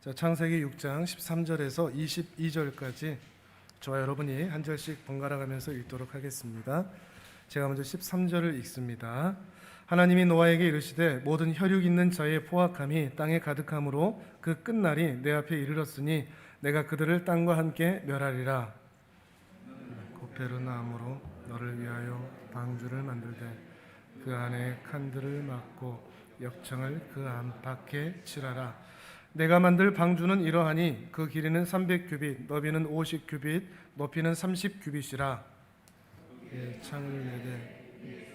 자, 창세기 6장 13절에서 22절까지 저와 여러분이 한 절씩 번갈아 가면서 읽도록 하겠습니다. 제가 먼저 13절을 읽습니다. 하나님이 노아에게 이르시되 모든 혈육 있는 자의 포악함이 땅에 가득함으로 그 끝날이 내 앞에 이르렀으니 내가 그들을 땅과 함께 멸하리라. 고페르나무로 너를 위하여 방주를 만들되 그 안에 칸들을 막고 역청을 그 안팎에 칠하라. 내가 만들 방주는 이러하니 그 길이는 300규빗, 너비는 50규빗, 높이는 30규빗이라. 창을 내되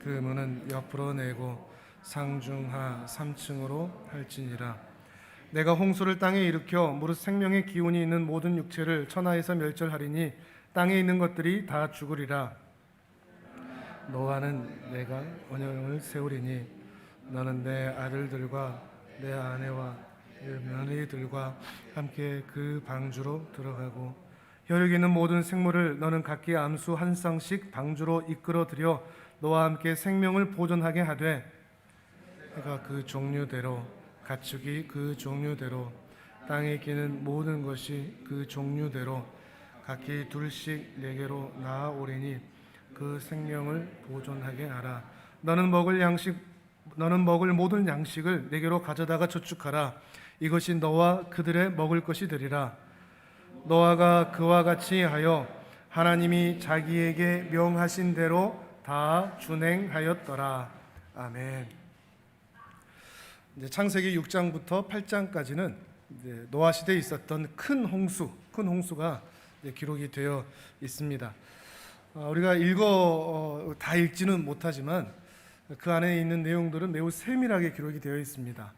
그 문은 옆으로 내고 상중하 3층으로 할지니라. 내가 홍수를 땅에 일으켜 무릇 생명의 기운이 있는 모든 육체를 천하에서 멸절하리니 땅에 있는 것들이 다 죽으리라. 노아는 내가 언약을 세우리니 너는 내 아들들과 내 아내와 내 며느리들과 함께 그 방주로 들어가고 혈육 있는 모든 생물을 너는 각기 암수 한 쌍씩 방주로 이끌어 들여 너와 함께 생명을 보존하게 하되 해가 그 종류대로 가축이 그 종류대로 땅에 기는 모든 것이 그 종류대로 각기 둘씩 네개로 나아오리니 그 생명을 보존하게 하라. 너는 먹을 모든 양식을 네게로 가져다가 저축하라. 이것이 너와 그들의 먹을 것이 되리라. 노아가 그와 같이 하여 하나님이 자기에게 명하신 대로 다 준행하였더라. 아멘. 이제 창세기 6장부터 8장까지는 노아 시대에 있었던 큰 홍수가 기록이 되어 있습니다. 우리가 다 읽지는 못하지만 그 안에 있는 내용들은 매우 세밀하게 기록이 되어 있습니다.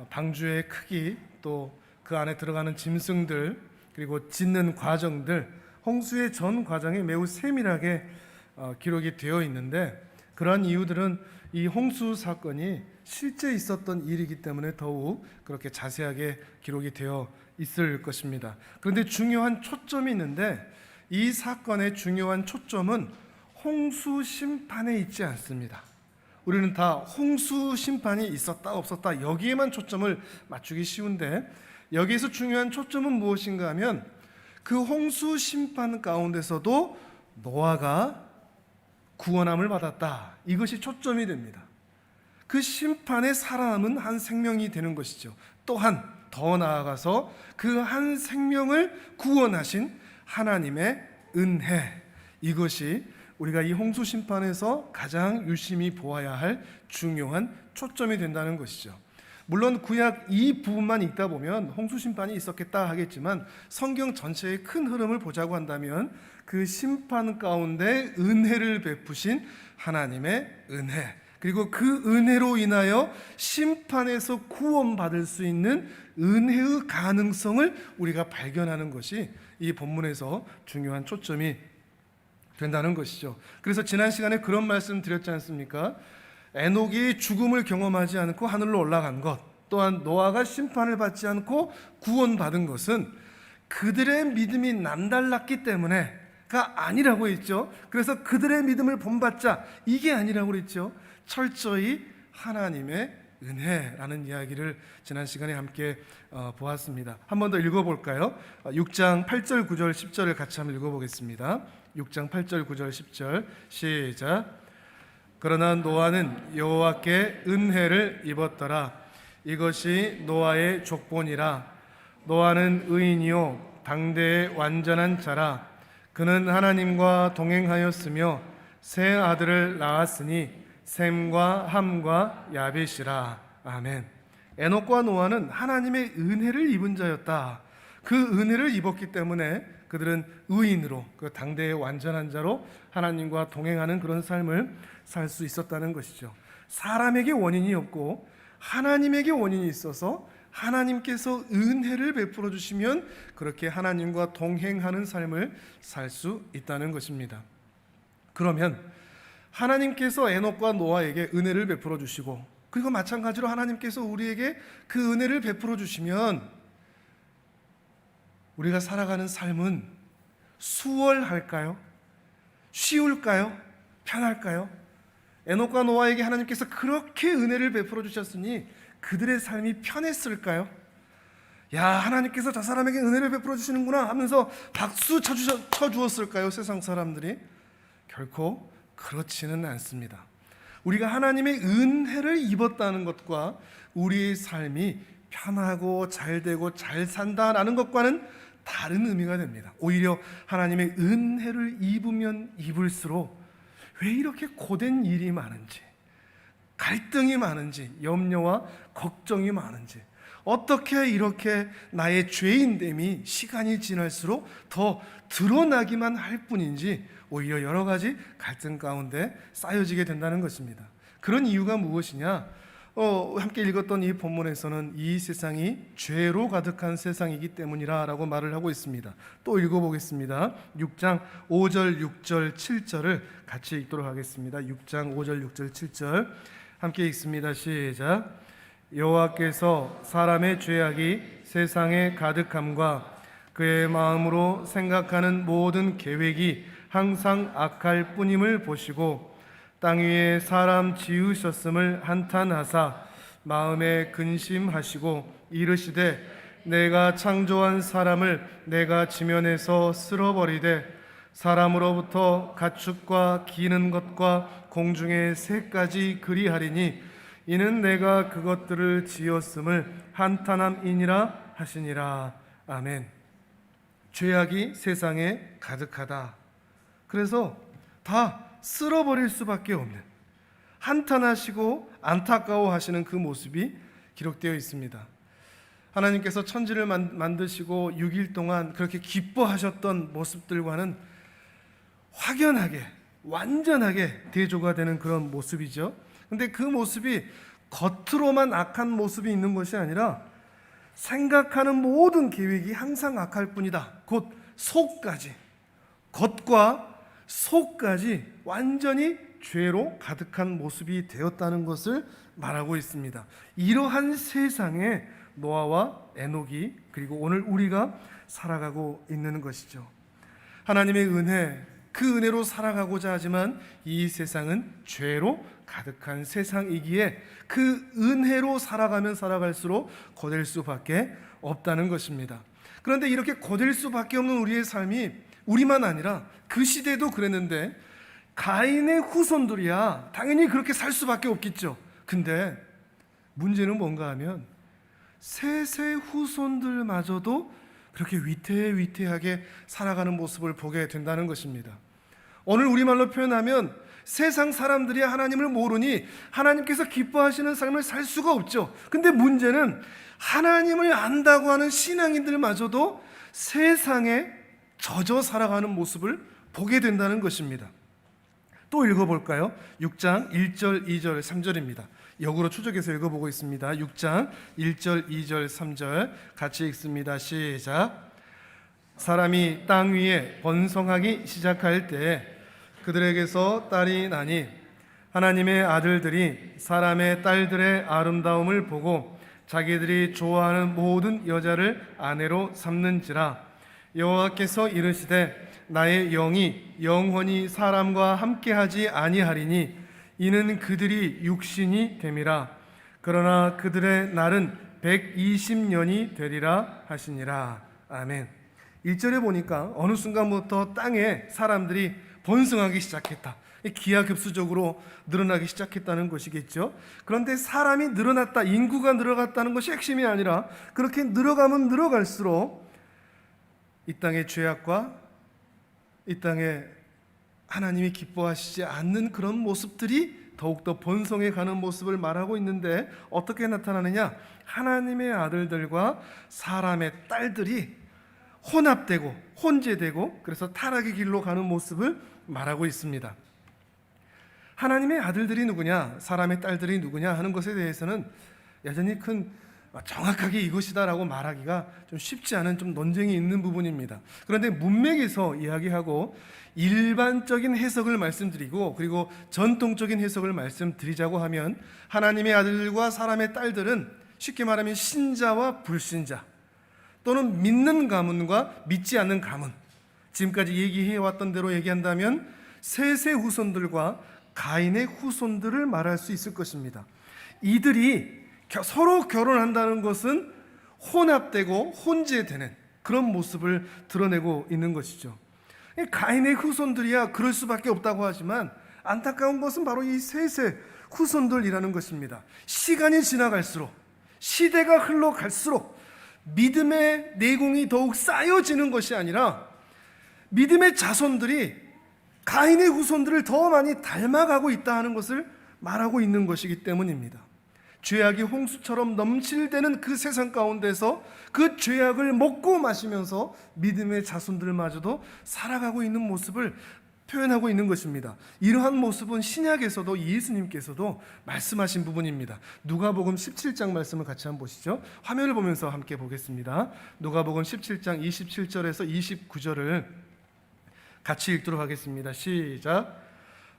방주의 크기, 또 그 안에 들어가는 짐승들, 그리고 짓는 과정들, 홍수의 전 과정이 매우 세밀하게 기록이 되어 있는데, 그러한 이유들은 이 홍수 사건이 실제 있었던 일이기 때문에 더욱 그렇게 자세하게 기록이 되어 있을 것입니다. 그런데 중요한 초점이 있는데, 이 사건의 중요한 초점은 홍수 심판에 있지 않습니다. 우리는 다 홍수 심판이 있었다 없었다 여기에만 초점을 맞추기 쉬운데, 여기에서 중요한 초점은 무엇인가 하면 그 홍수 심판 가운데서도 노아가 구원함을 받았다, 이것이 초점이 됩니다. 그 심판에 살아남은 한 생명이 되는 것이죠. 또한 더 나아가서 그 한 생명을 구원하신 하나님의 은혜, 이것이 우리가 이 홍수 심판에서 가장 유심히 보아야 할 중요한 초점이 된다는 것이죠. 물론 구약 이 부분만 읽다 보면 홍수 심판이 있었겠다 하겠지만, 성경 전체의 큰 흐름을 보자고 한다면 그 심판 가운데 은혜를 베푸신 하나님의 은혜, 그리고 그 은혜로 인하여 심판에서 구원받을 수 있는 은혜의 가능성을 우리가 발견하는 것이 이 본문에서 중요한 초점이 된다는 것이죠. 그래서 지난 시간에 그런 말씀 드렸지 않습니까? 에녹이 죽음을 경험하지 않고 하늘로 올라간 것, 또한 노아가 심판을 받지 않고 구원받은 것은 그들의 믿음이 남달랐기 때문에가 아니라고 했죠. 그래서 그들의 믿음을 본받자, 이게 아니라고 했죠. 철저히 하나님의 은혜라는 이야기를 지난 시간에 함께 보았습니다. 한 번 더 읽어볼까요? 6장 8절 9절 10절을 같이 한번 읽어보겠습니다. 6장 8절 9절 10절 시작. 그러나 노아는 여호와께 은혜를 입었더라. 이것이 노아의 족본이라. 노아는 의인이요 당대의 완전한 자라. 그는 하나님과 동행하였으며 세 아들을 낳았으니 셈과 함과 야벳이라. 아멘. 에녹과 노아는 하나님의 은혜를 입은 자였다. 그 은혜를 입었기 때문에 그들은 의인으로, 그 당대의 완전한 자로 하나님과 동행하는 그런 삶을 살 수 있었다는 것이죠. 사람에게 원인이 없고 하나님에게 원인이 있어서 하나님께서 은혜를 베풀어 주시면 그렇게 하나님과 동행하는 삶을 살 수 있다는 것입니다. 그러면 하나님께서 에녹과 노아에게 은혜를 베풀어 주시고, 그리고 마찬가지로 하나님께서 우리에게 그 은혜를 베풀어 주시면 우리가 살아가는 삶은 수월할까요? 쉬울까요? 편할까요? 에녹과 노아에게 하나님께서 그렇게 은혜를 베풀어 주셨으니 그들의 삶이 편했을까요? 야, 하나님께서 저 사람에게 은혜를 베풀어 주시는구나 하면서 박수 쳐주었을까요? 세상 사람들이? 결코 그렇지는 않습니다. 우리가 하나님의 은혜를 입었다는 것과 우리의 삶이 편하고 잘되고 잘 산다라는 것과는 다른 의미가 됩니다. 오히려 하나님의 은혜를 입으면 입을수록 왜 이렇게 고된 일이 많은지, 갈등이 많은지, 염려와 걱정이 많은지, 어떻게 이렇게 나의 죄인됨이 시간이 지날수록 더 드러나기만 할 뿐인지 오히려 여러 가지 갈등 가운데 쌓여지게 된다는 것입니다. 그런 이유가 무엇이냐? 함께 읽었던 이 본문에서는 이 세상이 죄로 가득한 세상이기 때문이라고 말을 하고 있습니다. 또 읽어보겠습니다. 6장 5절, 6절, 7절을 같이 읽도록 하겠습니다. 6장 5절, 6절, 7절 함께 읽습니다. 시작. 여호와께서 사람의 죄악이 세상에 가득함과 그의 마음으로 생각하는 모든 계획이 항상 악할 뿐임을 보시고 땅 위에 사람 지으셨음을 한탄하사 마음에 근심하시고 이르시되 내가 창조한 사람을 내가 지면에서 쓸어버리되 사람으로부터 가축과 기는 것과 공중의 새까지 그리하리니 이는 내가 그것들을 지었음을 한탄함이니라 하시니라. 아멘. 죄악이 세상에 가득하다. 그래서 다 쓸어버릴 수밖에 없는, 한탄하시고 안타까워하시는 그 모습이 기록되어 있습니다. 하나님께서 천지를 만드시고 6일 동안 그렇게 기뻐하셨던 모습들과는 확연하게, 완전하게 대조가 되는 그런 모습이죠. 근데 그 모습이 겉으로만 악한 모습이 있는 것이 아니라 생각하는 모든 계획이 항상 악할 뿐이다. 곧 속까지, 겉과 속까지 완전히 죄로 가득한 모습이 되었다는 것을 말하고 있습니다. 이러한 세상에 노아와 에녹이 그리고 오늘 우리가 살아가고 있는 것이죠. 하나님의 은혜, 그 은혜로 살아가고자 하지만 이 세상은 죄로 가득한 세상이기에 그 은혜로 살아가면 살아갈수록 고될 수밖에 없다는 것입니다. 그런데 이렇게 고될 수밖에 없는 우리의 삶이 우리만 아니라 그 시대도 그랬는데 가인의 후손들이야 당연히 그렇게 살 수밖에 없겠죠. 근데 문제는 뭔가 하면 셋의 후손들마저도 그렇게 위태위태하게 살아가는 모습을 보게 된다는 것입니다. 오늘 우리말로 표현하면 세상 사람들이 하나님을 모르니 하나님께서 기뻐하시는 삶을 살 수가 없죠. 근데 문제는 하나님을 안다고 하는 신앙인들마저도 세상에 젖어 살아가는 모습을 보게 된다는 것입니다. 또 읽어볼까요? 6장 1절, 2절, 3절입니다. 역으로 추적해서 읽어보고 있습니다. 6장 1절, 2절, 3절 같이 읽습니다. 시작. 사람이 땅 위에 번성하기 시작할 때 그들에게서 딸이 나니 하나님의 아들들이 사람의 딸들의 아름다움을 보고 자기들이 좋아하는 모든 여자를 아내로 삼는지라. 여호와께서 이르시되 나의 영이 영원히 사람과 함께하지 아니하리니 이는 그들이 육신이 됨이라. 그러나 그들의 날은 120년이 되리라 하시니라. 아멘. 1절에 보니까 어느 순간부터 땅에 사람들이 번성하기 시작했다. 기하급수적으로 늘어나기 시작했다는 것이겠죠. 그런데 사람이 늘어났다, 인구가 늘어갔다는 것이 핵심이 아니라 그렇게 늘어가면 늘어갈수록 이 땅의 죄악과 이 땅에 하나님이 기뻐하시지 않는 그런 모습들이 더욱더 번성해 가는 모습을 말하고 있는데 어떻게 나타나느냐? 하나님의 아들들과 사람의 딸들이 혼합되고 혼재되고 그래서 타락의 길로 가는 모습을 말하고 있습니다. 하나님의 아들들이 누구냐, 사람의 딸들이 누구냐 하는 것에 대해서는 여전히 정확하게 이것이다라고 말하기가 좀 쉽지 않은 좀 논쟁이 있는 부분입니다. 그런데 문맥에서 이야기하고 일반적인 해석을 말씀드리고 그리고 전통적인 해석을 말씀드리자고 하면 하나님의 아들들과 사람의 딸들은 쉽게 말하면 신자와 불신자 또는 믿는 가문과 믿지 않는 가문, 지금까지 얘기해왔던 대로 얘기한다면 셋의 후손들과 가인의 후손들을 말할 수 있을 것입니다. 이들이 서로 결혼한다는 것은 혼합되고 혼재되는 그런 모습을 드러내고 있는 것이죠. 가인의 후손들이야 그럴 수밖에 없다고 하지만 안타까운 것은 바로 이 셋의 후손들이라는 것입니다. 시간이 지나갈수록, 시대가 흘러갈수록 믿음의 내공이 더욱 쌓여지는 것이 아니라 믿음의 자손들이 가인의 후손들을 더 많이 닮아가고 있다 하는 것을 말하고 있는 것이기 때문입니다. 죄악이 홍수처럼 넘칠대는 그 세상 가운데서 그 죄악을 먹고 마시면서 믿음의 자손들마저도 살아가고 있는 모습을 표현하고 있는 것입니다. 이러한 모습은 신약에서도 예수님께서도 말씀하신 부분입니다. 누가복음 17장 말씀을 같이 한번 보시죠. 화면을 보면서 함께 보겠습니다. 누가복음 17장 27절에서 29절을 같이 읽도록 하겠습니다. 시작.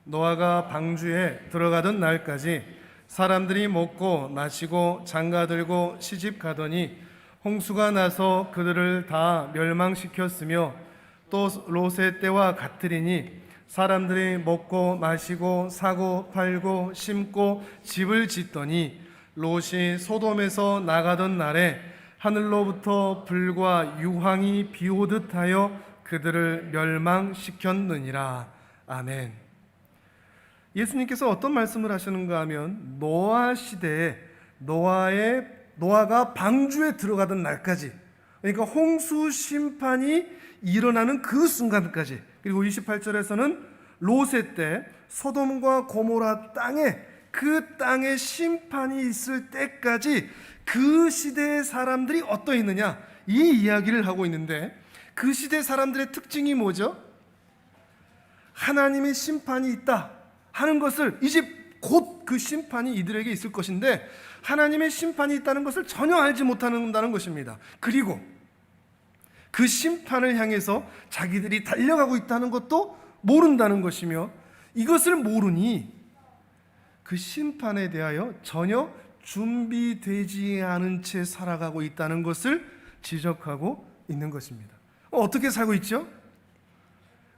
노아가 방주에 들어가던 날까지 사람들이 먹고 마시고 장가들고 시집가더니 홍수가 나서 그들을 다 멸망시켰으며 또 롯의 때와 같으리니 사람들이 먹고 마시고 사고 팔고 심고 집을 짓더니 롯이 소돔에서 나가던 날에 하늘로부터 불과 유황이 비오듯 하여 그들을 멸망시켰느니라. 아멘. 예수님께서 어떤 말씀을 하시는가 하면 노아 시대에 노아가 방주에 들어가던 날까지, 그러니까 홍수 심판이 일어나는 그 순간까지, 그리고 28절에서는 롯의 때 소돔과 고모라 땅에 그 땅에 심판이 있을 때까지 그 시대의 사람들이 어떠했느냐, 이 이야기를 하고 있는데 그 시대 사람들의 특징이 뭐죠? 하나님의 심판이 있다 하는 것을, 이제 곧 그 심판이 이들에게 있을 것인데 하나님의 심판이 있다는 것을 전혀 알지 못한다는 것입니다. 그리고 그 심판을 향해서 자기들이 달려가고 있다는 것도 모른다는 것이며, 이것을 모르니 그 심판에 대하여 전혀 준비되지 않은 채 살아가고 있다는 것을 지적하고 있는 것입니다. 어떻게 살고 있죠?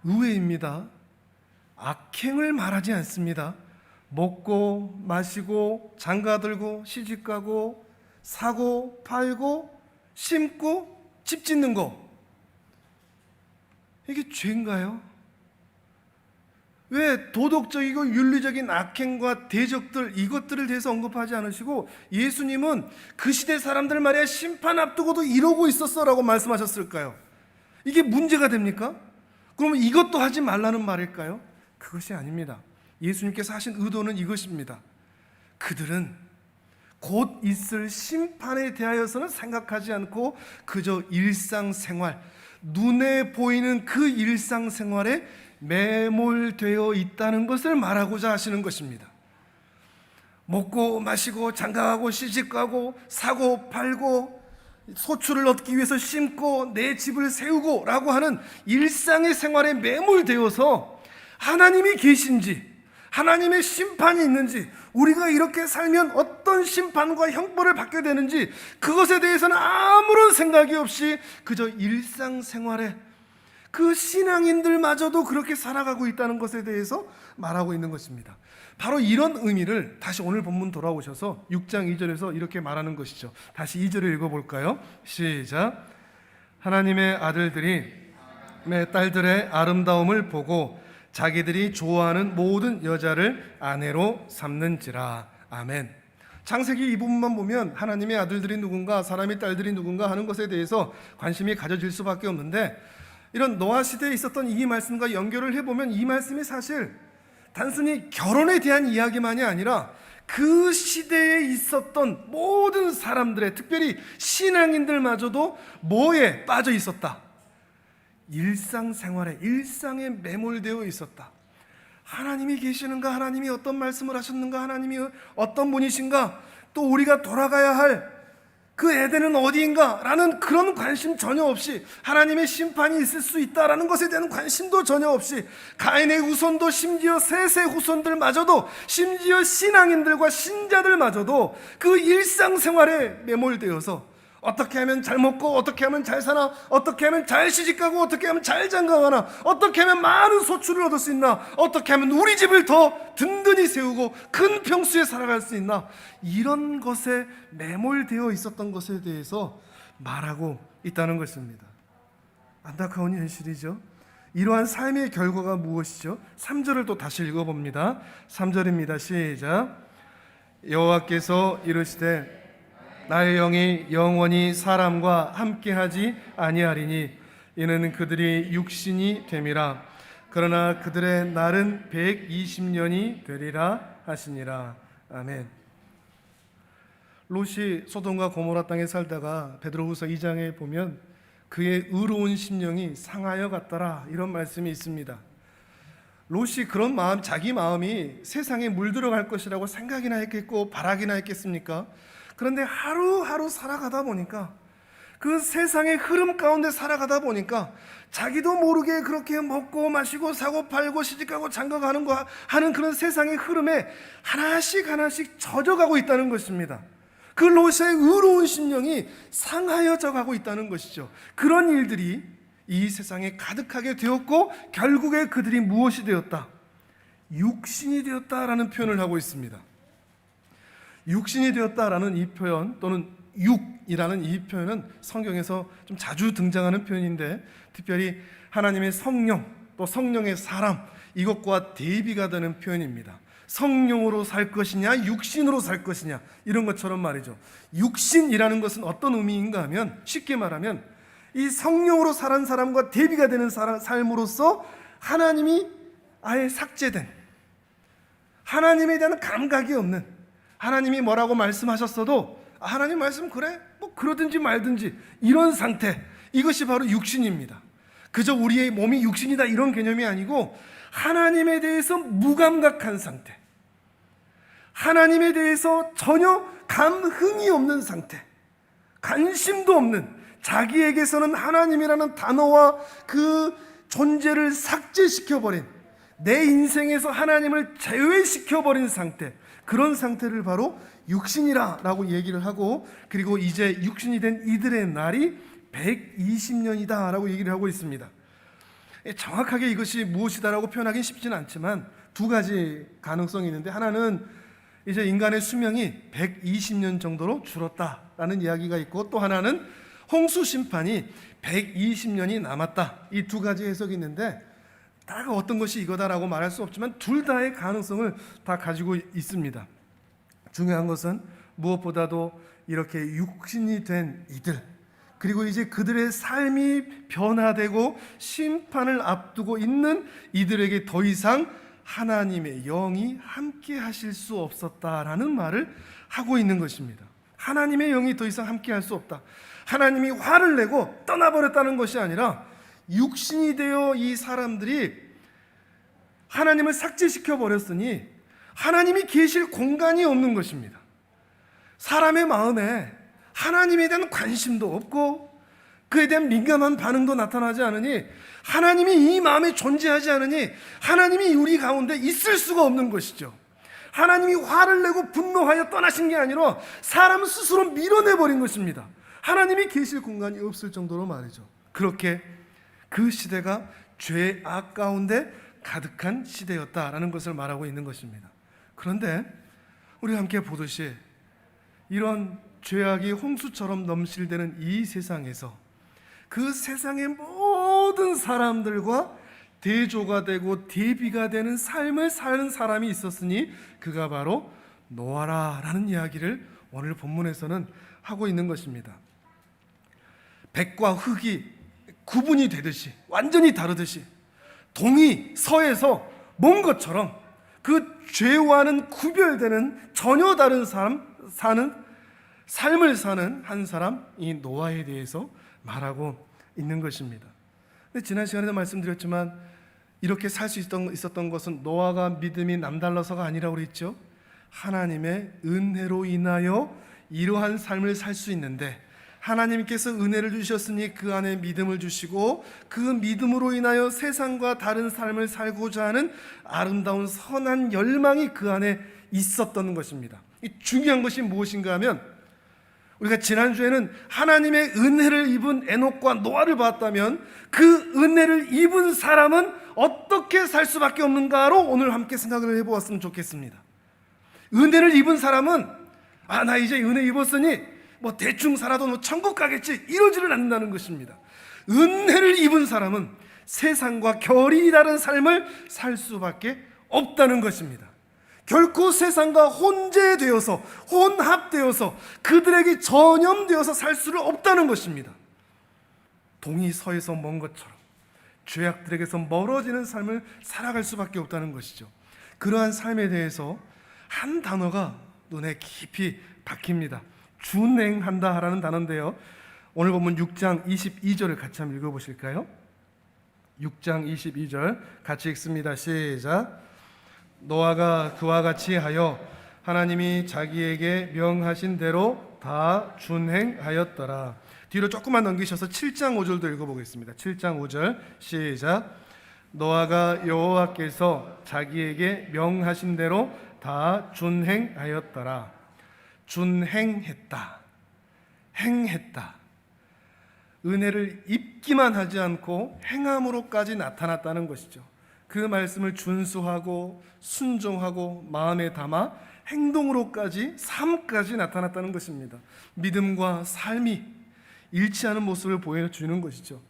의외입니다. 악행을 말하지 않습니다. 먹고 마시고 장가들고 시집가고 사고 팔고 심고 집 짓는 거, 이게 죄인가요? 왜 도덕적이고 윤리적인 악행과 대적들, 이것들을 대해서 언급하지 않으시고 예수님은 그 시대 사람들 말이야 심판 앞두고도 이러고 있었어라고 말씀하셨을까요? 이게 문제가 됩니까? 그러면 이것도 하지 말라는 말일까요? 그것이 아닙니다. 예수님께서 하신 의도는 이것입니다. 그들은 곧 있을 심판에 대하여서는 생각하지 않고 그저 일상생활, 눈에 보이는 그 일상생활에 매몰되어 있다는 것을 말하고자 하시는 것입니다. 먹고 마시고 장가가고 시집가고 사고 팔고 소출을 얻기 위해서 심고 내 집을 세우고 라고 하는 일상의 생활에 매몰되어서 하나님이 계신지, 하나님의 심판이 있는지, 우리가 이렇게 살면 어떤 심판과 형벌을 받게 되는지 그것에 대해서는 아무런 생각이 없이 그저 일상생활에, 그 신앙인들마저도 그렇게 살아가고 있다는 것에 대해서 말하고 있는 것입니다. 바로 이런 의미를 다시 오늘 본문 돌아오셔서 6장 2절에서 이렇게 말하는 것이죠. 다시 2절을 읽어볼까요? 시작. 하나님의 아들들이 내 딸들의 아름다움을 보고 자기들이 좋아하는 모든 여자를 아내로 삼는지라. 아멘. 창세기 이 부분만 보면 하나님의 아들들이 누군가, 사람의 딸들이 누군가 하는 것에 대해서 관심이 가져질 수밖에 없는데, 이런 노아 시대에 있었던 이 말씀과 연결을 해보면 이 말씀이 사실 단순히 결혼에 대한 이야기만이 아니라 그 시대에 있었던 모든 사람들의, 특별히 신앙인들마저도 뭐에 빠져 있었다? 일상생활에, 일상에 매몰되어 있었다. 하나님이 계시는가? 하나님이 어떤 말씀을 하셨는가? 하나님이 어떤 분이신가? 또 우리가 돌아가야 할 그 에덴은 어디인가? 라는 그런 관심 전혀 없이, 하나님의 심판이 있을 수 있다라는 것에 대한 관심도 전혀 없이, 가인의 후손도 심지어 셋의 후손들마저도, 심지어 신앙인들과 신자들마저도 그 일상생활에 매몰되어서 어떻게 하면 잘 먹고, 어떻게 하면 잘 사나, 어떻게 하면 잘 시집가고, 어떻게 하면 잘 장가가나, 어떻게 하면 많은 소출을 얻을 수 있나, 어떻게 하면 우리 집을 더 든든히 세우고 큰 평수에 살아갈 수 있나, 이런 것에 매몰되어 있었던 것에 대해서 말하고 있다는 것입니다. 안타까운 현실이죠. 이러한 삶의 결과가 무엇이죠? 3절을 또 다시 읽어봅니다. 3절입니다. 시작. 여호와께서 이르시되 나의 영이 영원히 사람과 함께하지 아니하리니 이는 그들이 육신이 됨이라. 그러나 그들의 날은 120년이 되리라 하시니라. 아멘. 롯이 소돔과 고모라 땅에 살다가 베드로후서 2장에 보면 그의 의로운 심령이 상하여 갔더라, 이런 말씀이 있습니다. 롯이 그런 마음, 자기 마음이 세상에 물들어갈 것이라고 생각이나 했겠고 바라기나 했겠습니까? 그런데 하루하루 살아가다 보니까, 그 세상의 흐름 가운데 살아가다 보니까 자기도 모르게 그렇게 먹고 마시고 사고 팔고 시집가고 장가가는 거 하는 그런 세상의 흐름에 하나씩 하나씩 젖어가고 있다는 것입니다. 그 롯의 의로운 심령이 상하여져 가고 있다는 것이죠. 그런 일들이 이 세상에 가득하게 되었고 결국에 그들이 무엇이 되었다? 육신이 되었다라는 표현을 하고 있습니다. 육신이 되었다라는 이 표현, 또는 육이라는 이 표현은 성경에서 좀 자주 등장하는 표현인데, 특별히 하나님의 성령, 또 성령의 사람, 이것과 대비가 되는 표현입니다. 성령으로 살 것이냐 육신으로 살 것이냐, 이런 것처럼 말이죠. 육신이라는 것은 어떤 의미인가 하면, 쉽게 말하면 이 성령으로 사는 사람과 대비가 되는 삶으로서 하나님이 아예 삭제된, 하나님에 대한 감각이 없는, 하나님이 뭐라고 말씀하셨어도 하나님 말씀 그래? 뭐 그러든지 말든지, 이런 상태, 이것이 바로 육신입니다. 그저 우리의 몸이 육신이다 이런 개념이 아니고 하나님에 대해서 무감각한 상태, 하나님에 대해서 전혀 감흥이 없는 상태, 관심도 없는, 자기에게서는 하나님이라는 단어와 그 존재를 삭제시켜버린, 내 인생에서 하나님을 제외시켜버린 상태, 그런 상태를 바로 육신이라고 얘기를 하고, 그리고 이제 육신이 된 이들의 날이 120년이다 라고 얘기를 하고 있습니다. 정확하게 이것이 무엇이다라고 표현하기는 쉽지는 않지만 두 가지 가능성이 있는데, 하나는 이제 인간의 수명이 120년 정도로 줄었다라는 이야기가 있고, 또 하나는 홍수 심판이 120년이 남았다, 이 두 가지 해석이 있는데, 딱 어떤 것이 이거다라고 말할 수 없지만 둘 다의 가능성을 다 가지고 있습니다. 중요한 것은 무엇보다도 이렇게 육신이 된 이들, 그리고 이제 그들의 삶이 변화되고 심판을 앞두고 있는 이들에게 더 이상 하나님의 영이 함께 하실 수 없었다라는 말을 하고 있는 것입니다. 하나님의 영이 더 이상 함께 할 수 없다, 하나님이 화를 내고 떠나버렸다는 것이 아니라 육신이 되어 이 사람들이 하나님을 삭제시켜 버렸으니 하나님이 계실 공간이 없는 것입니다. 사람의 마음에 하나님에 대한 관심도 없고 그에 대한 민감한 반응도 나타나지 않으니, 하나님이 이 마음에 존재하지 않으니 하나님이 우리 가운데 있을 수가 없는 것이죠. 하나님이 화를 내고 분노하여 떠나신 게 아니라 사람 스스로 밀어내버린 것입니다. 하나님이 계실 공간이 없을 정도로 말이죠. 그렇게 그 시대가 죄의 악 가운데 가득한 시대였다라는 것을 말하고 있는 것입니다. 그런데 우리 함께 보듯이 이런 죄악이 홍수처럼 넘실대는 이 세상에서 그 세상의 모든 사람들과 대조가 되고 대비가 되는 삶을 사는 사람이 있었으니 그가 바로 노아라라는 이야기를 오늘 본문에서는 하고 있는 것입니다. 백과 흑이 구분이 되듯이, 완전히 다르듯이 동이 서에서 먼 것처럼 그 죄와는 구별되는 전혀 다른 삶을 사는 한 사람, 이 노아에 대해서 말하고 있는 것입니다. 근데 지난 시간에도 말씀드렸지만 이렇게 살 수 있었던 것은 노아가 믿음이 남달라서가 아니라고 그랬죠. 하나님의 은혜로 인하여 이러한 삶을 살 수 있는데, 하나님께서 은혜를 주셨으니 그 안에 믿음을 주시고 그 믿음으로 인하여 세상과 다른 삶을 살고자 하는 아름다운 선한 열망이 그 안에 있었던 것입니다. 이 중요한 것이 무엇인가 하면, 우리가 지난주에는 하나님의 은혜를 입은 에녹과 노아를 봤다면 그 은혜를 입은 사람은 어떻게 살 수밖에 없는가로 오늘 함께 생각을 해보았으면 좋겠습니다. 은혜를 입은 사람은 나 이제 은혜 입었으니 뭐 대충 살아도 뭐 천국 가겠지 이러지를 않는다는 것입니다. 은혜를 입은 사람은 세상과 결이 다른 삶을 살 수밖에 없다는 것입니다. 결코 세상과 혼재되어서 혼합되어서 그들에게 전염되어서 살 수는 없다는 것입니다. 동이 서에서 먼 것처럼 죄악들에게서 멀어지는 삶을 살아갈 수밖에 없다는 것이죠. 그러한 삶에 대해서 한 단어가 눈에 깊이 박힙니다. 준행한다라는 단어인데요, 오늘 보면 6장 22절을 같이 한번 읽어보실까요? 6장 22절 같이 읽습니다. 시작. 노아가 그와 같이 하여 하나님이 자기에게 명하신 대로 다 준행하였더라. 뒤로 조금만 넘기셔서 7장 5절도 읽어보겠습니다. 7장 5절 시작. 노아가 여호와께서 자기에게 명하신 대로 다 준행하였더라. 준행했다, 행했다. 은혜를 입기만 하지 않고 행함으로까지 나타났다는 것이죠. 그 말씀을 준수하고 순종하고 마음에 담아 행동으로까지, 삶까지 나타났다는 것입니다. 믿음과 삶이 일치하는 모습을 보여주는 것이죠.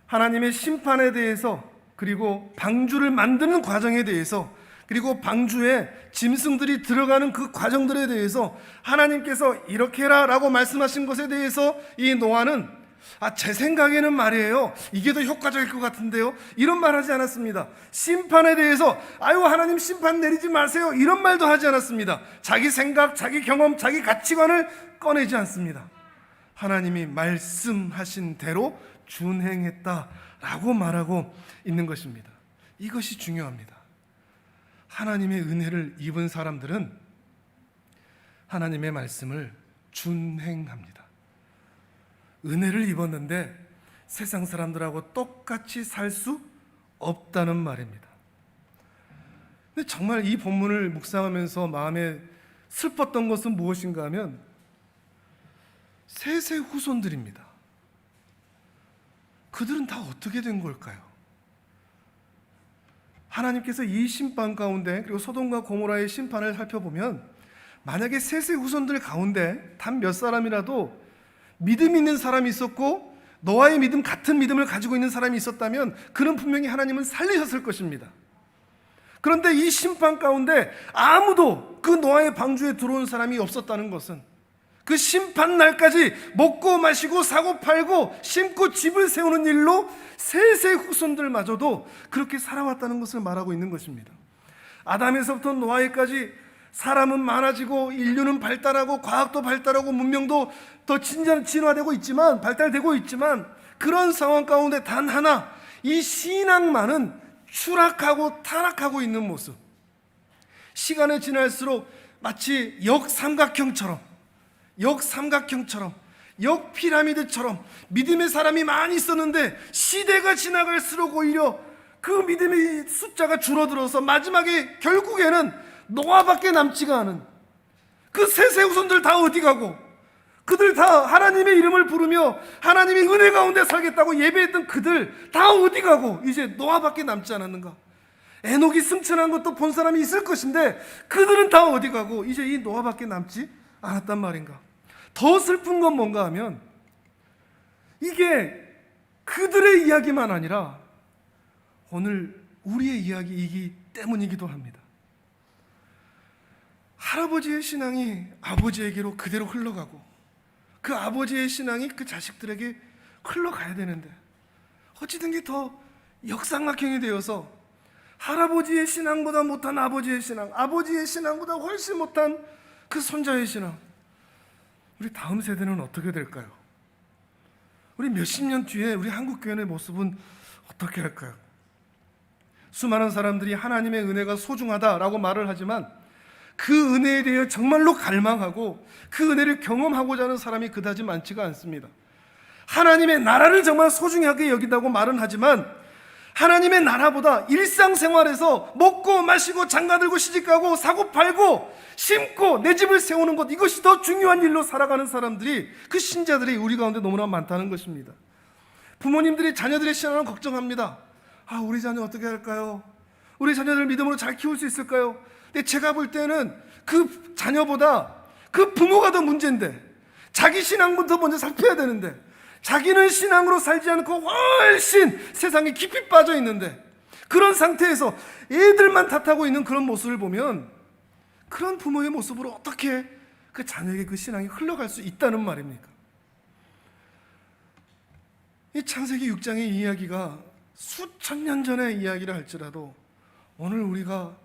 하나님의 심판에 대해서, 그리고 방주를 만드는 과정에 대해서, 그리고 방주에 짐승들이 들어가는 그 과정들에 대해서 하나님께서 이렇게 해라 라고 말씀하신 것에 대해서 이 노아는 제 생각에는 말이에요, 이게 더 효과적일 것 같은데요, 이런 말 하지 않았습니다. 심판에 대해서 하나님 심판 내리지 마세요 이런 말도 하지 않았습니다. 자기 생각, 자기 경험, 자기 가치관을 꺼내지 않습니다. 하나님이 말씀하신 대로 준행했다라고 말하고 있는 것입니다. 이것이 중요합니다. 하나님의 은혜를 입은 사람들은 하나님의 말씀을 준행합니다. 은혜를 입었는데 세상 사람들하고 똑같이 살 수 없다는 말입니다. 근데 정말 이 본문을 묵상하면서 마음에 슬펐던 것은 무엇인가 하면 셋의 후손들입니다. 그들은 다 어떻게 된 걸까요? 하나님께서 이 심판 가운데, 그리고 소돔과 고모라의 심판을 살펴보면 만약에 셋의 후손들 가운데 단 몇 사람이라도 믿음 있는 사람이 있었고 노아의 믿음 같은 믿음을 가지고 있는 사람이 있었다면 그는 분명히 하나님은 살리셨을 것입니다. 그런데 이 심판 가운데 아무도 그 노아의 방주에 들어온 사람이 없었다는 것은 그 심판 날까지 먹고 마시고 사고 팔고 심고 집을 세우는 일로 셋의 후손들마저도 그렇게 살아왔다는 것을 말하고 있는 것입니다. 아담에서부터 노아에까지 사람은 많아지고 인류는 발달하고 과학도 발달하고 문명도 더 진화되고 있지만, 발달되고 있지만, 그런 상황 가운데 단 하나, 이 신앙만은 추락하고 타락하고 있는 모습. 시간이 지날수록 마치 역삼각형처럼, 역피라미드처럼 믿음의 사람이 많이 있었는데 시대가 지나갈수록 오히려 그 믿음의 숫자가 줄어들어서 마지막에 결국에는 노아밖에 남지가 않은 그 셋의 후손들 다 어디 가고, 그들 다 하나님의 이름을 부르며 하나님의 은혜 가운데 살겠다고 예배했던 그들 다 어디 가고 이제 노아밖에 남지 않았는가? 에녹이 승천한 것도 본 사람이 있을 것인데 그들은 다 어디 가고 이제 이 노아밖에 남지 않았단 말인가? 더 슬픈 건 뭔가 하면 이게 그들의 이야기만 아니라 오늘 우리의 이야기이기 때문이기도 합니다. 할아버지의 신앙이 아버지에게로 그대로 흘러가고 그 아버지의 신앙이 그 자식들에게 흘러가야 되는데 어찌된 게 더 역삼각형이 되어서 할아버지의 신앙보다 못한 아버지의 신앙, 아버지의 신앙보다 훨씬 못한 그 손자의 신앙, 우리 다음 세대는 어떻게 될까요? 우리 몇십 년 뒤에 우리 한국교회의 모습은 어떻게 할까요? 수많은 사람들이 하나님의 은혜가 소중하다라고 말을 하지만 그 은혜에 대해 정말로 갈망하고 그 은혜를 경험하고자 하는 사람이 그다지 많지가 않습니다. 하나님의 나라를 정말 소중하게 여긴다고 말은 하지만 하나님의 나라보다 일상생활에서 먹고 마시고 장가들고 시집가고 사고 팔고 심고 내 집을 세우는 것, 이것이 더 중요한 일로 살아가는 사람들이, 그 신자들이 우리 가운데 너무나 많다는 것입니다. 부모님들이 자녀들의 신앙을 걱정합니다. 우리 자녀 어떻게 할까요? 우리 자녀들 믿음으로 잘 키울 수 있을까요? 근데 제가 볼 때는 그 자녀보다 그 부모가 더 문제인데, 자기 신앙부터 먼저 살펴야 되는데, 자기는 신앙으로 살지 않고 훨씬 세상에 깊이 빠져 있는데, 그런 상태에서 애들만 탓하고 있는 그런 모습을 보면, 그런 부모의 모습으로 어떻게 그 자녀에게 그 신앙이 흘러갈 수 있다는 말입니까? 이 창세기 6장의 이야기가 수천 년 전의 이야기라 할지라도 오늘 우리가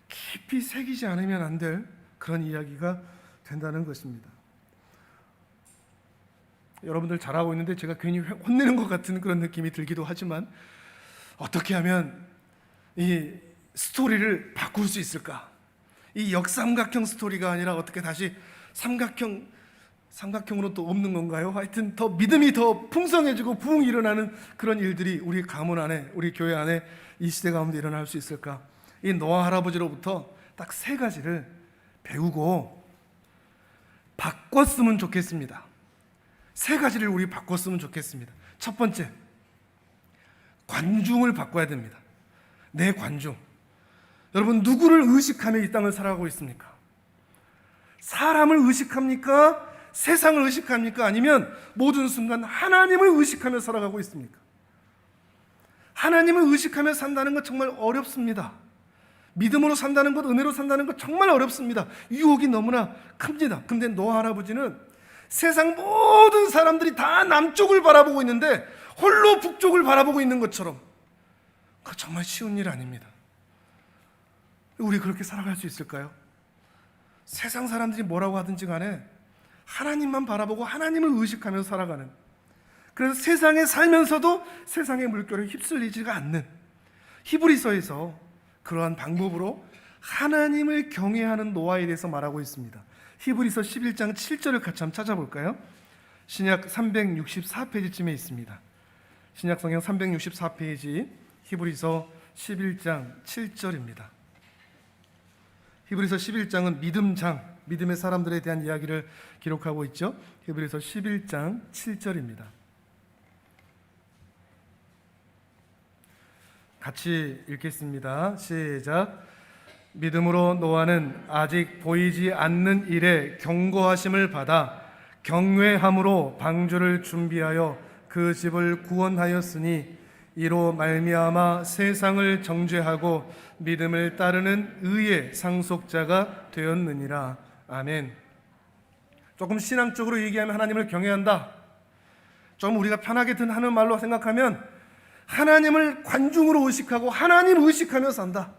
깊이 새기지 않으면 안 될 그런 이야기가 된다는 것입니다. 여러분들 잘하고 있는데 제가 괜히 혼내는 것 같은 그런 느낌이 들기도 하지만, 어떻게 하면 이 스토리를 바꿀 수 있을까? 이 역삼각형 스토리가 아니라 어떻게 다시 삼각형으로 또 없는 건가요? 하여튼 더 믿음이 더 풍성해지고 부흥 일어나는 그런 일들이 우리 가문 안에, 우리 교회 안에 이 시대 가운데 일어날 수 있을까? 이 노아 할아버지로부터 딱 3가지를 배우고 바꿨으면 좋겠습니다. 3가지를 우리 바꿨으면 좋겠습니다. 첫 번째, 관중을 바꿔야 됩니다. 내 관중. 여러분, 누구를 의식하며 이 땅을 살아가고 있습니까? 사람을 의식합니까? 세상을 의식합니까? 아니면 모든 순간 하나님을 의식하며 살아가고 있습니까? 하나님을 의식하며 산다는 것 정말 어렵습니다. 믿음으로 산다는 것, 은혜로 산다는 것 정말 어렵습니다. 유혹이 너무나 큽니다. 근데 노아 할아버지는 세상 모든 사람들이 다 남쪽을 바라보고 있는데 홀로 북쪽을 바라보고 있는 것처럼, 그거 정말 쉬운 일 아닙니다. 우리 그렇게 살아갈 수 있을까요? 세상 사람들이 뭐라고 하든지 간에 하나님만 바라보고 하나님을 의식하며 살아가는, 그래서 세상에 살면서도 세상의 물결에 휩쓸리지가 않는, 히브리서에서 그러한 방법으로 하나님을 경외하는 노아에 대해서 말하고 있습니다. 히브리서 11장 7절을 같이 한번 찾아볼까요? 신약 364페이지쯤에 있습니다. 신약 성경 364페이지 히브리서 11장 7절입니다. 히브리서 11장은 믿음의 사람들에 대한 이야기를 기록하고 있죠. 히브리서 11장 7절입니다. 같이 읽겠습니다. 시작. 믿음으로 노아는 아직 보이지 않는 일에 경고하심을 받아 경외함으로 방주를 준비하여 그 집을 구원하였으니 이로 말미암아 세상을 정죄하고 믿음을 따르는 의의 상속자가 되었느니라. 아멘. 조금 신앙적으로 얘기하면 하나님을 경외한다. 좀 우리가 편하게 하는 말로 생각하면 하나님을 관중으로 의식하고 하나님 의식하며 산다.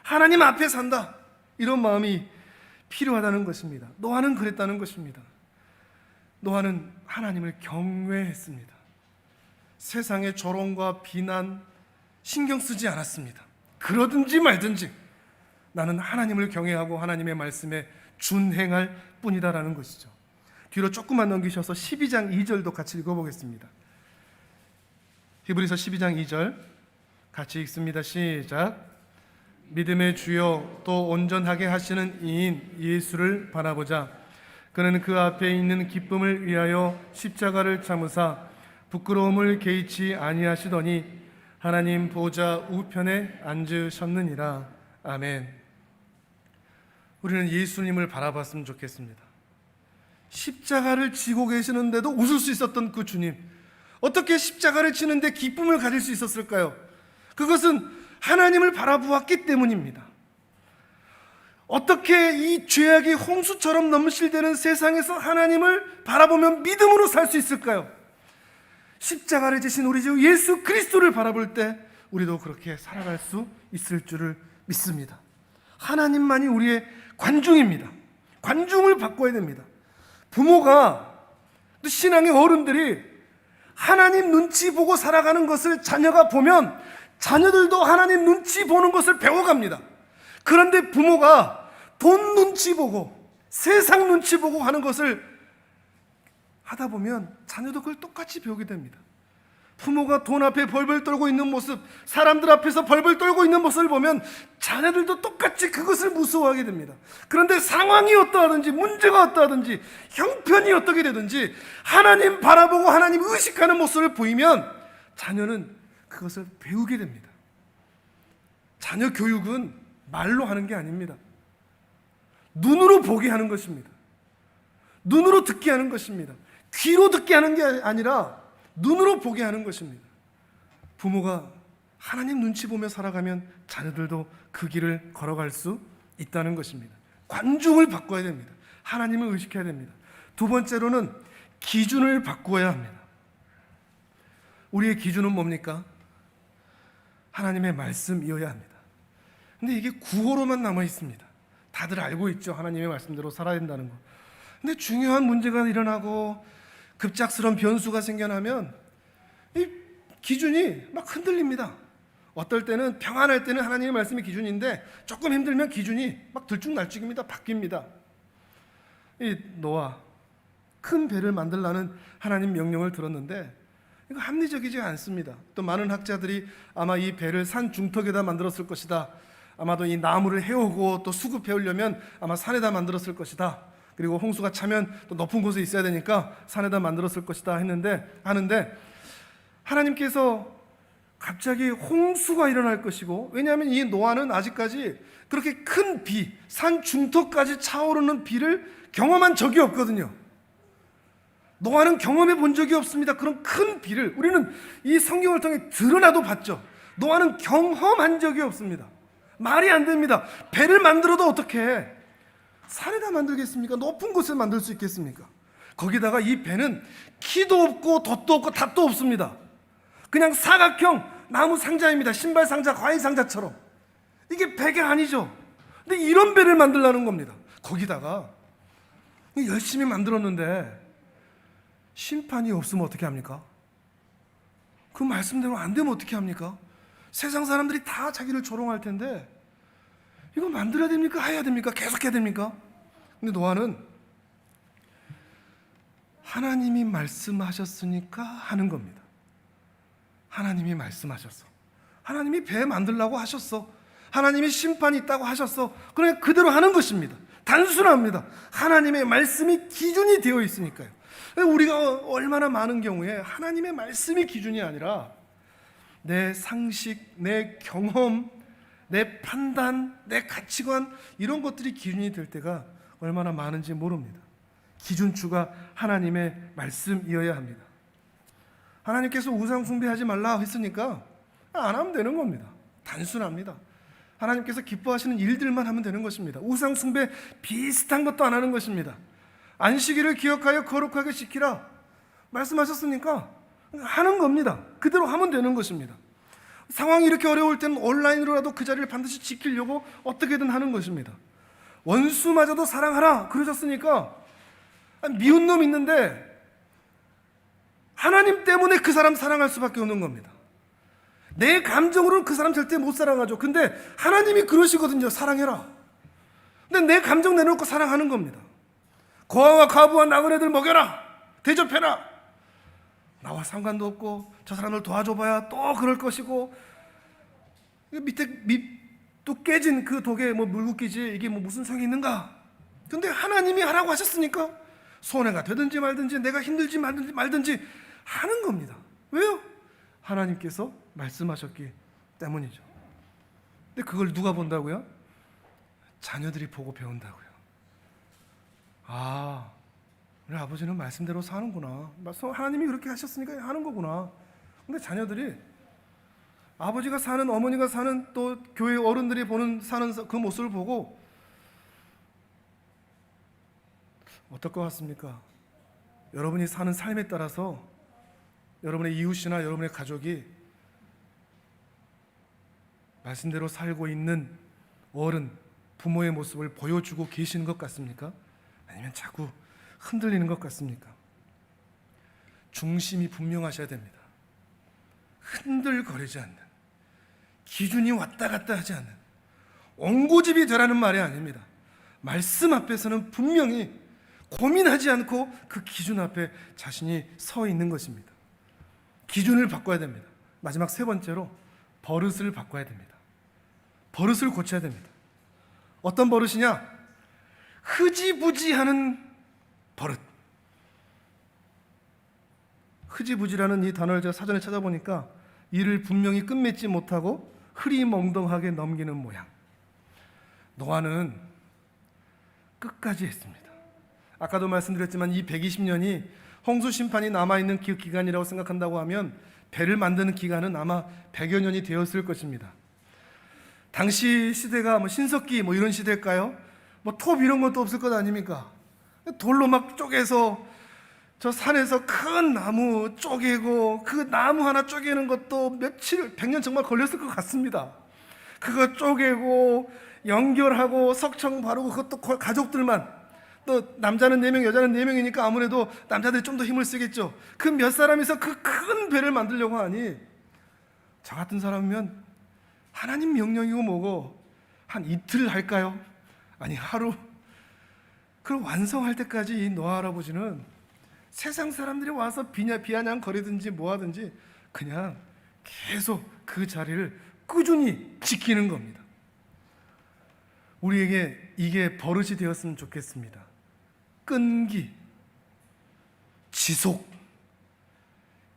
하나님 앞에 산다. 이런 마음이 필요하다는 것입니다. 노아는 그랬다는 것입니다. 노아는 하나님을 경외했습니다. 세상의 조롱과 비난 신경 쓰지 않았습니다. 그러든지 말든지 나는 하나님을 경외하고 하나님의 말씀에 준행할 뿐이다라는 것이죠. 뒤로 조금만 넘기셔서 12장 2절도 같이 읽어보겠습니다. 히브리서 12장 2절 같이 읽습니다. 시작. 믿음의 주요 또 온전하게 하시는 이인 예수를 바라보자. 그는 그 앞에 있는 기쁨을 위하여 십자가를 참으사 부끄러움을 개의치 아니하시더니 하나님 보좌 우편에 앉으셨느니라. 아멘. 우리는 예수님을 바라봤으면 좋겠습니다. 십자가를 지고 계시는데도 웃을 수 있었던 그 주님, 어떻게 십자가를 지는데 기쁨을 가질 수 있었을까요? 그것은 하나님을 바라보았기 때문입니다. 어떻게 이 죄악이 홍수처럼 넘실대는 세상에서 하나님을 바라보며 믿음으로 살 수 있을까요? 십자가를 지신 우리 주 예수 그리스도를 바라볼 때 우리도 그렇게 살아갈 수 있을 줄을 믿습니다. 하나님만이 우리의 관중입니다. 관중을 바꿔야 됩니다. 부모가, 또 신앙의 어른들이 하나님 눈치 보고 살아가는 것을 자녀가 보면 자녀들도 하나님 눈치 보는 것을 배워갑니다. 그런데 부모가 돈 눈치 보고 세상 눈치 보고 하는 것을 하다 보면 자녀도 그걸 똑같이 배우게 됩니다. 부모가 돈 앞에 벌벌 떨고 있는 모습, 사람들 앞에서 벌벌 떨고 있는 모습을 보면 자녀들도 똑같이 그것을 무서워하게 됩니다. 그런데 상황이 어떠하든지, 문제가 어떠하든지, 형편이 어떻게 되든지 하나님 바라보고 하나님 의식하는 모습을 보이면 자녀는 그것을 배우게 됩니다. 자녀 교육은 말로 하는 게 아닙니다. 눈으로 보게 하는 것입니다. 눈으로 듣게 하는 것입니다. 귀로 듣게 하는 게 아니라 눈으로 보게 하는 것입니다. 부모가 하나님 눈치 보며 살아가면 자녀들도 그 길을 걸어갈 수 있다는 것입니다. 관중을 바꿔야 됩니다. 하나님을 의식해야 됩니다. 두 번째로는 기준을 바꾸어야 합니다. 우리의 기준은 뭡니까? 하나님의 말씀이어야 합니다. 근데 이게 구호로만 남아 있습니다. 다들 알고 있죠. 하나님의 말씀대로 살아야 된다는 거. 근데 중요한 문제가 일어나고 급작스러운 변수가 생겨나면 이 기준이 막 흔들립니다. 어떨 때는 평안할 때는 하나님의 말씀이 기준인데 조금 힘들면 기준이 막 들쭉날쭉입니다. 바뀝니다. 이 노아 큰 배를 만들라는 하나님 명령을 들었는데 이거 합리적이지 않습니다. 또 많은 학자들이 아마 이 배를 산 중턱에다 만들었을 것이다. 아마도 이 나무를 해오고 또 수급해오려면 아마 산에다 만들었을 것이다. 그리고 홍수가 차면 또 높은 곳에 있어야 되니까 산에다 만들었을 것이다 하는데 하나님께서 갑자기 홍수가 일어날 것이고, 왜냐하면 이 노아는 아직까지 그렇게 큰 비, 산 중턱까지 차오르는 비를 경험한 적이 없거든요. 노아는 경험해 본 적이 없습니다. 그런 큰 비를 우리는 이 성경을 통해 드러나도 봤죠. 노아는 경험한 적이 없습니다. 말이 안 됩니다. 배를 만들어도 어떻게 산에다 만들겠습니까? 높은 곳에 만들 수 있겠습니까? 거기다가 이 배는 키도 없고 돛도 없고 탑도 없습니다. 그냥 사각형 나무 상자입니다. 신발 상자, 과일 상자처럼. 이게 배가 아니죠. 근데 이런 배를 만들라는 겁니다. 거기다가 열심히 만들었는데 심판이 없으면 어떻게 합니까? 그 말씀대로 안 되면 어떻게 합니까? 세상 사람들이 다 자기를 조롱할 텐데 이거 만들어야 됩니까? 해야 됩니까? 계속 해야 됩니까? 근데 노아는 하나님이 말씀하셨으니까 하는 겁니다. 하나님이 말씀하셨어. 하나님이 배 만들라고 하셨어. 하나님이 심판이 있다고 하셨어. 그냥 그대로 하는 것입니다. 단순합니다. 하나님의 말씀이 기준이 되어 있으니까요. 우리가 얼마나 많은 경우에 하나님의 말씀이 기준이 아니라 내 상식, 내 경험, 내 판단, 내 가치관, 이런 것들이 기준이 될 때가 얼마나 많은지 모릅니다. 기준추가 하나님의 말씀이어야 합니다. 하나님께서 우상 숭배하지 말라 했으니까 안 하면 되는 겁니다. 단순합니다. 하나님께서 기뻐하시는 일들만 하면 되는 것입니다. 우상 숭배 비슷한 것도 안 하는 것입니다. 안식일을 기억하여 거룩하게 지키라 말씀하셨으니까 하는 겁니다. 그대로 하면 되는 것입니다. 상황이 이렇게 어려울 때는 온라인으로라도 그 자리를 반드시 지키려고 어떻게든 하는 것입니다. 원수마저도 사랑하라 그러셨으니까 미운 놈 있는데 하나님 때문에 그 사람 사랑할 수밖에 없는 겁니다. 내 감정으로는 그 사람 절대 못 사랑하죠. 근데 하나님이 그러시거든요. 사랑해라. 근데 내 감정 내놓고 사랑하는 겁니다. 고아와 과부와 나그네들 먹여라, 대접해라. 나와 상관도 없고 저 사람을 도와줘봐야 또 그럴 것이고, 밑에 또 깨진 그 독에 뭐 물붓기지 이게 뭐 무슨 소용이 있는가? 근데 하나님이 하라고 하셨으니까 손해가 되든지 말든지 내가 힘들지 말든지 하는 겁니다. 왜요? 하나님께서 말씀하셨기 때문이죠. 근데 그걸 누가 본다고요? 자녀들이 보고 배운다고요. 아, 우리 아버지는 말씀대로 사는구나. 하나님이 그렇게 하셨으니까 하는 거구나. 근데 자녀들이 아버지가 사는, 어머니가 사는, 또 교회 어른들이 사는 그 모습을 보고 어떨 것 같습니까? 여러분이 사는 삶에 따라서 여러분의 이웃이나 여러분의 가족이 말씀대로 살고 있는 어른, 부모의 모습을 보여주고 계시는 것 같습니까? 아니면 자꾸 흔들리는 것 같습니까? 중심이 분명하셔야 됩니다. 흔들거리지 않는, 기준이 왔다 갔다 하지 않는, 옹고집이 되라는 말이 아닙니다. 말씀 앞에서는 분명히 고민하지 않고 그 기준 앞에 자신이 서 있는 것입니다. 기준을 바꿔야 됩니다. 마지막 세 번째로 버릇을 바꿔야 됩니다. 버릇을 고쳐야 됩니다. 어떤 버릇이냐? 흐지부지하는 버릇. 흐지부지라는 이 단어를 제가 사전에 찾아보니까 일을 분명히 끝맺지 못하고 흐리멍덩하게 넘기는 모양. 노아는 끝까지 했습니다. 아까도 말씀드렸지만 이 120년이 홍수 심판이 남아있는 기간이라고 생각한다고 하면 배를 만드는 기간은 아마 100여 년이 되었을 것입니다. 당시 시대가 신석기 이런 시대일까요? 톱 이런 것도 없을 것 아닙니까? 돌로 막 쪼개서 저 산에서 큰 나무 쪼개고 그 나무 하나 쪼개는 것도 며칠, 100년 정말 걸렸을 것 같습니다. 그거 쪼개고 연결하고 석청 바르고 그것도 가족들만, 또 남자는 4명 여자는 4명이니까 아무래도 남자들이 좀 더 힘을 쓰겠죠. 그 몇 사람이서 그 큰 배를 만들려고 하니 저 같은 사람이면 하나님 명령이고 뭐고 한 이틀 할까요? 아니 하루. 그걸 완성할 때까지 이 노아 할아버지는 세상 사람들이 와서 비아냥 거리든지 뭐하든지 그냥 계속 그 자리를 꾸준히 지키는 겁니다. 우리에게 이게 버릇이 되었으면 좋겠습니다. 끈기, 지속,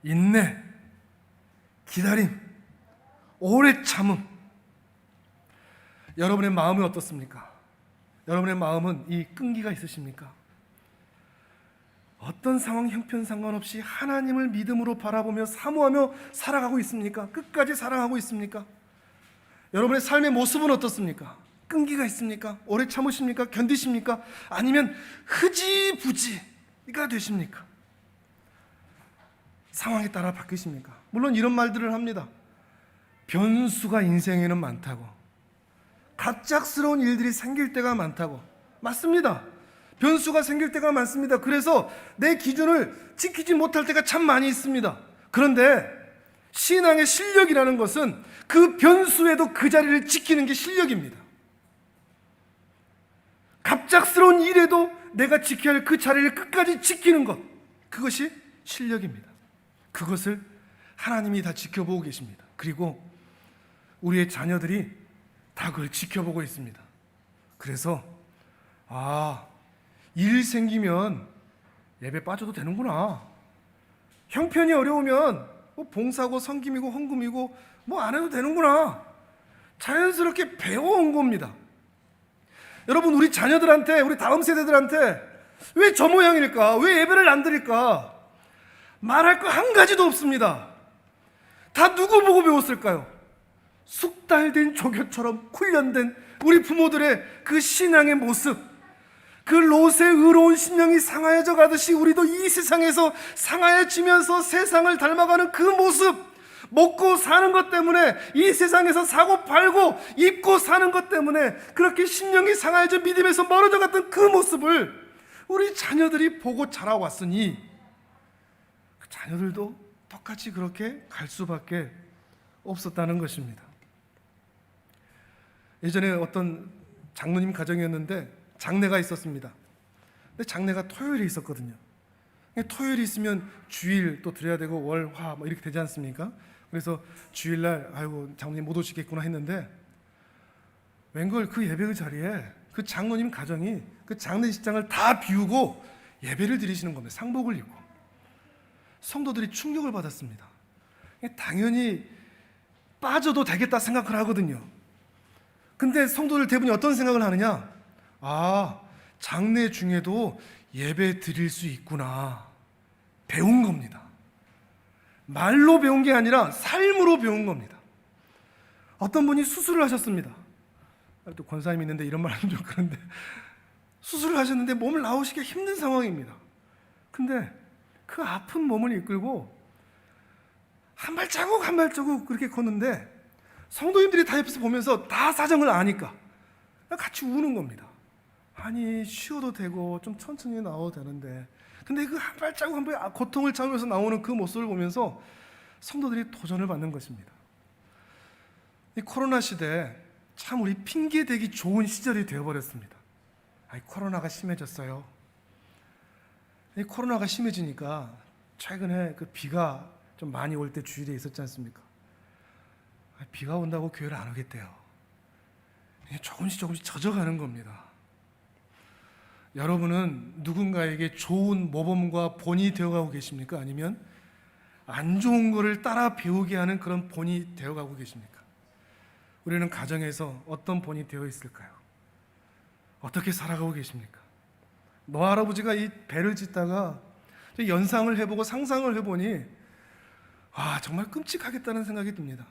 인내, 기다림, 오래 참음. 여러분의 마음은 어떻습니까? 여러분의 마음은 이 끈기가 있으십니까? 어떤 상황 형편 상관없이 하나님을 믿음으로 바라보며 사모하며 살아가고 있습니까? 끝까지 사랑하고 있습니까? 여러분의 삶의 모습은 어떻습니까? 끈기가 있습니까? 오래 참으십니까? 견디십니까? 아니면 흐지부지가 되십니까? 상황에 따라 바뀌십니까? 물론 이런 말들을 합니다. 변수가 인생에는 많다고, 갑작스러운 일들이 생길 때가 많다고. 맞습니다. 변수가 생길 때가 많습니다. 그래서 내 기준을 지키지 못할 때가 참 많이 있습니다. 그런데 신앙의 실력이라는 것은 그 변수에도 그 자리를 지키는 게 실력입니다. 갑작스러운 일에도 내가 지켜야 할 그 자리를 끝까지 지키는 것, 그것이 실력입니다. 그것을 하나님이 다 지켜보고 계십니다. 그리고 우리의 자녀들이 다 그걸 지켜보고 있습니다. 그래서 일 생기면 예배 빠져도 되는구나. 형편이 어려우면 봉사고 성김이고 헌금이고 안 해도 되는구나. 자연스럽게 배워온 겁니다. 여러분, 우리 자녀들한테, 우리 다음 세대들한테 왜 저 모양일까? 왜 예배를 안 드릴까? 말할 거 한 가지도 없습니다. 다 누구 보고 배웠을까요? 숙달된 조교처럼 훈련된 우리 부모들의 그 신앙의 모습, 그 롯의 의로운 심령이 상하여져 가듯이 우리도 이 세상에서 상하여지면서 세상을 닮아가는 그 모습, 먹고 사는 것 때문에 이 세상에서 사고 팔고 입고 사는 것 때문에 그렇게 심령이 상하여져 믿음에서 멀어져 갔던 그 모습을 우리 자녀들이 보고 자라왔으니 그 자녀들도 똑같이 그렇게 갈 수밖에 없었다는 것입니다. 예전에 어떤 장로님 가정이었는데 장례가 있었습니다. 근데 장례가 토요일에 있었거든요. 토요일이 있으면 주일 또 드려야 되고 월, 화 이렇게 되지 않습니까? 그래서 주일날 아이고 장로님 못 오시겠구나 했는데 웬걸 그 예배 그 자리에 그 장로님 가정이 그 장례식장을 다 비우고 예배를 드리시는 겁니다. 상복을 입고. 성도들이 충격을 받았습니다. 당연히 빠져도 되겠다 생각을 하거든요. 근데 성도들 대부분이 어떤 생각을 하느냐? 장례 중에도 예배 드릴 수 있구나. 배운 겁니다. 말로 배운 게 아니라 삶으로 배운 겁니다. 어떤 분이 수술을 하셨습니다. 또 권사님이 있는데 이런 말 하면 좀 그런데 수술을 하셨는데 몸을 나오시기 힘든 상황입니다. 근데 그 아픈 몸을 이끌고 한 발자국 한 발자국 그렇게 걷는데 성도님들이 다 옆에서 보면서 다 사정을 아니까 같이 우는 겁니다. 아니 쉬어도 되고 좀 천천히 나와도 되는데, 근데 그 한 발자국 한 발자국 고통을 참으면서 나오는 그 모습을 보면서 성도들이 도전을 받는 것입니다. 이 코로나 시대에 참 우리 핑계대기 좋은 시절이 되어버렸습니다. 코로나가 심해졌어요. 이 코로나가 심해지니까 최근에 그 비가 좀 많이 올 때 주일에 있었지 않습니까? 비가 온다고 교회를 안 오겠대요. 조금씩 젖어가는 겁니다. 여러분은 누군가에게 좋은 모범과 본이 되어가고 계십니까? 아니면 안 좋은 거를 따라 배우게 하는 그런 본이 되어가고 계십니까? 우리는 가정에서 어떤 본이 되어 있을까요? 어떻게 살아가고 계십니까? 너 할아버지가 이 배를 짓다가 연상을 해보고 상상을 해보니 정말 끔찍하겠다는 생각이 듭니다.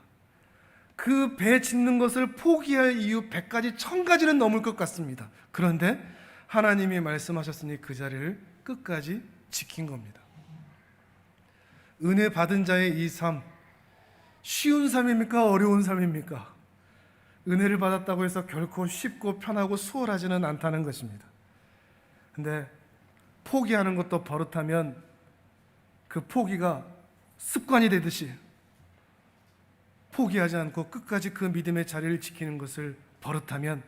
그 배 짓는 것을 포기할 이유 100가지 1000가지는 넘을 것 같습니다. 그런데 하나님이 말씀하셨으니 그 자리를 끝까지 지킨 겁니다. 은혜 받은 자의 이 삶, 쉬운 삶입니까? 어려운 삶입니까? 은혜를 받았다고 해서 결코 쉽고 편하고 수월하지는 않다는 것입니다. 근데 포기하는 것도 버릇하면 그 포기가 습관이 되듯이 포기하지 않고 끝까지 그 믿음의 자리를 지키는 것을 버릇하면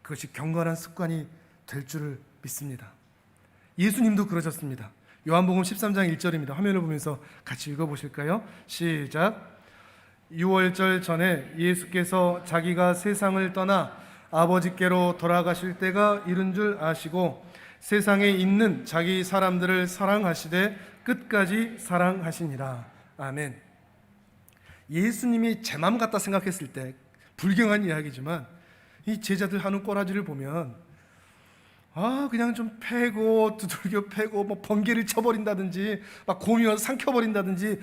그것이 경건한 습관이 될 줄을 믿습니다. 예수님도 그러셨습니다. 요한복음 13장 1절입니다. 화면을 보면서 같이 읽어보실까요? 시작. 유월절 전에 예수께서 자기가 세상을 떠나 아버지께로 돌아가실 때가 이른 줄 아시고 세상에 있는 자기 사람들을 사랑하시되 끝까지 사랑하시니라. 아멘. 예수님이 제 맘 같다 생각했을 때, 불경한 이야기지만 이 제자들 하는 꼬라지를 보면 그냥 좀 패고 두들겨 패고 뭐 번개를 쳐버린다든지 막 곰이 와서 삼켜버린다든지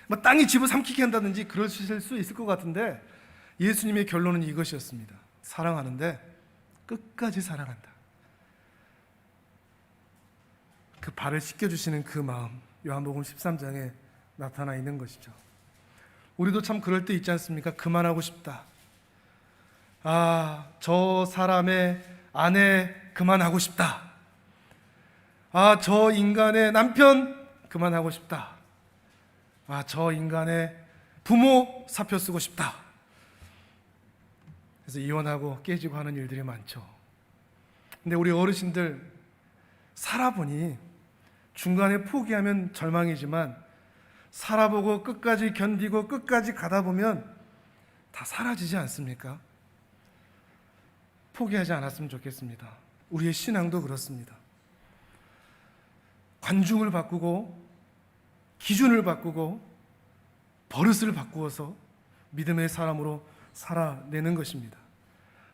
막 땅이 집어삼키게 한다든지 그러실 수 있을 것 같은데, 예수님의 결론은 이것이었습니다. 사랑하는데 끝까지 사랑한다. 그 발을 씻겨주시는 그 마음, 요한복음 13장에 나타나 있는 것이죠. 우리도 참 그럴 때 있지 않습니까? 그만하고 싶다. 저 사람의 아내 그만하고 싶다. 저 인간의 남편 그만하고 싶다. 저 인간의 부모 사표 쓰고 싶다. 그래서 이혼하고 깨지고 하는 일들이 많죠. 근데 우리 어르신들 살아보니 중간에 포기하면 절망이지만 살아보고 끝까지 견디고 끝까지 가다 보면 다 사라지지 않습니까? 포기하지 않았으면 좋겠습니다. 우리의 신앙도 그렇습니다. 관중을 바꾸고 기준을 바꾸고 버릇을 바꾸어서 믿음의 사람으로 살아내는 것입니다.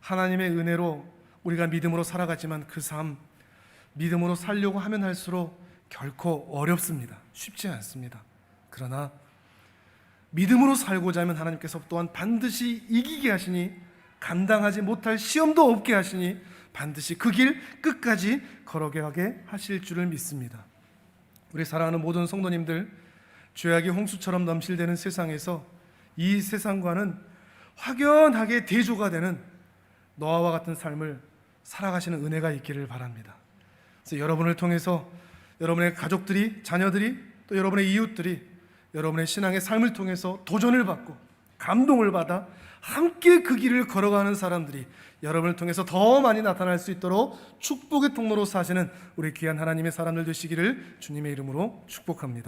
하나님의 은혜로 우리가 믿음으로 살아가지만 그 삶, 믿음으로 살려고 하면 할수록 결코 어렵습니다. 쉽지 않습니다. 그러나 믿음으로 살고자 하면 하나님께서 또한 반드시 이기게 하시니, 감당하지 못할 시험도 없게 하시니 반드시 그 길 끝까지 걸어가게 하실 줄을 믿습니다. 우리 사랑하는 모든 성도님들, 죄악이 홍수처럼 넘실대는 세상에서 이 세상과는 확연하게 대조가 되는 노아와 같은 삶을 살아가시는 은혜가 있기를 바랍니다. 그래서 여러분을 통해서 여러분의 가족들이, 자녀들이, 또 여러분의 이웃들이 여러분의 신앙의 삶을 통해서 도전을 받고 감동을 받아 함께 그 길을 걸어가는 사람들이 여러분을 통해서 더 많이 나타날 수 있도록 축복의 통로로 사시는 우리 귀한 하나님의 사람들 되시기를 주님의 이름으로 축복합니다.